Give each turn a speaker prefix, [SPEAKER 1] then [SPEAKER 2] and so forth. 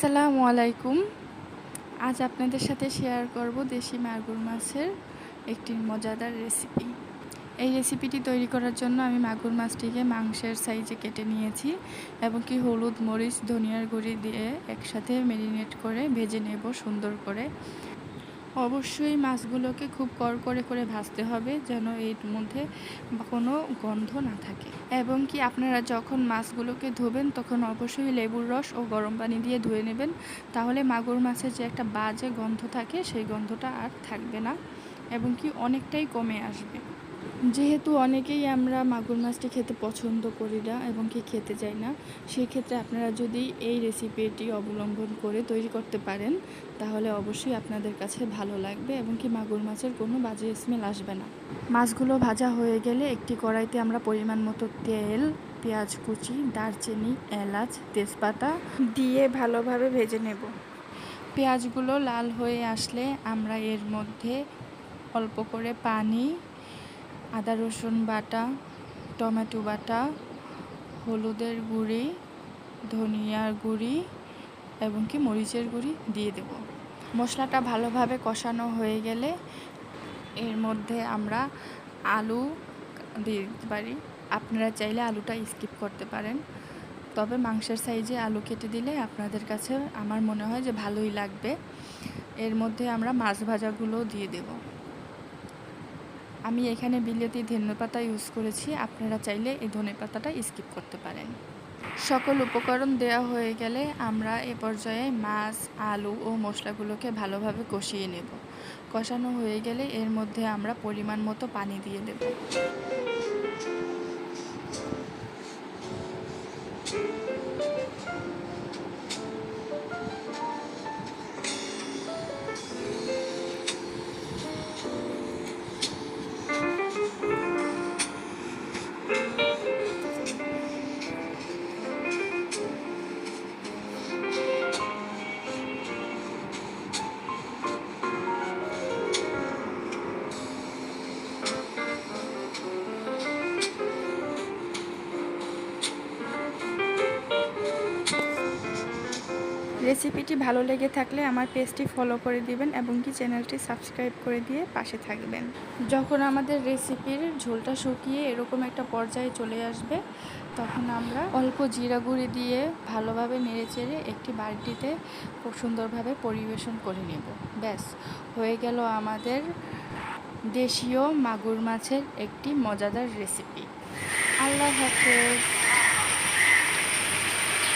[SPEAKER 1] আসসালামু আলাইকুম। আজ আপনাদের সাথে শেয়ার করব দেশি মাগুর মাছের একটি মজাদার রেসিপি। এই রেসিপিটি তৈরি করার জন্য আমি মাগুর মাছটিকে মাংসের সাইজে কেটে নিয়েছি এবং কি হলুদ, মরিচ, ধনিয়ার গুঁড়ি দিয়ে একসাথে ম্যারিনেট করে ভেজে নেব সুন্দর করে। অবশ্যই মাছগুলোকে খুব কড়কড়ে করে ভাজতে হবে যেন এর মধ্যে কোনো গন্ধ না থাকে। এবং কি আপনারা যখন মাছগুলোকে ধোবেন তখন অবশ্যই লেবুর রস ও গরম পানি দিয়ে ধুয়ে নেবেন, তাহলে মাগুর মাছের যে একটা বাজে গন্ধ থাকে সেই গন্ধটা আর থাকবে না এবং কি অনেকটাই কমে আসবে। যেহেতু অনেকেই আমরা মাগুর মাছটি খেতে পছন্দ করি না এবং কি খেতে চাই না, সেক্ষেত্রে আপনারা যদি এই রেসিপিটি অবলম্বন করে তৈরি করতে পারেন তাহলে অবশ্যই আপনাদের কাছে ভালো লাগবে এবং কি মাগুর মাছের কোনো বাজে স্মেল আসবে না। মাছগুলো ভাজা হয়ে গেলে একটি কড়াইতে আমরা পরিমাণ মতো তেল, পেঁয়াজ কুচি, দারচিনি, এলাচ, তেজপাতা দিয়ে ভালোভাবে ভেজে নেব। পেঁয়াজগুলো লাল হয়ে আসলে আমরা এর মধ্যে অল্প করে পানি, আদা রসুন বাটা, টমেটো বাটা, হলুদের গুঁড়ি, ধনিয়ার গুঁড়ি এবং কি মরিচের গুঁড়ি দিয়ে দেব। মশলাটা ভালোভাবে কষানো হয়ে গেলে এর মধ্যে আমরা আলু দিয়ে দিতে পারি। আপনারা চাইলে আলুটা স্কিপ করতে পারেন, তবে মাংসের সাইজে আলু কেটে দিলে আপনাদের কাছে আমার মনে হয় যে ভালোই লাগবে। এর মধ্যে আমরা মাছ ভাজাগুলো দিয়ে দেব। আমি এখানে বিলেতি ধনেপাতা ইউজ করেছি, আপনারা চাইলে এই ধনেপাতাটা স্কিপ করতে পারেন। সকল উপকরণ দেওয়া হয়ে গেলে আমরা এ পর্যায়ে মাছ, আলু ও মশলাগুলোকে ভালোভাবে কষিয়ে নেব। কষানো হয়ে গেলে এর মধ্যে আমরা পরিমাণ মতো পানি দিয়ে দেব। রেসিপিটি ভালো লেগে থাকলে আমার পেজটি ফলো করে দিবেন এবং কি চ্যানেলটি সাবস্ক্রাইব করে দিয়ে পাশে থাকবেন। যখন আমাদের রেসিপির ঝোলটা শুকিয়ে এরকম একটা পর্যায়ে চলে আসবে তখন আমরা অল্প জিরা গুঁড়ি দিয়ে ভালোভাবে নেড়েচেড়ে একটি বাটিতে খুব সুন্দরভাবে পরিবেশন করে নেব। ব্যাস, হয়ে গেল আমাদের দেশীয় মাগুর মাছের একটি মজাদার রেসিপি। আল্লাহ হাফেজ।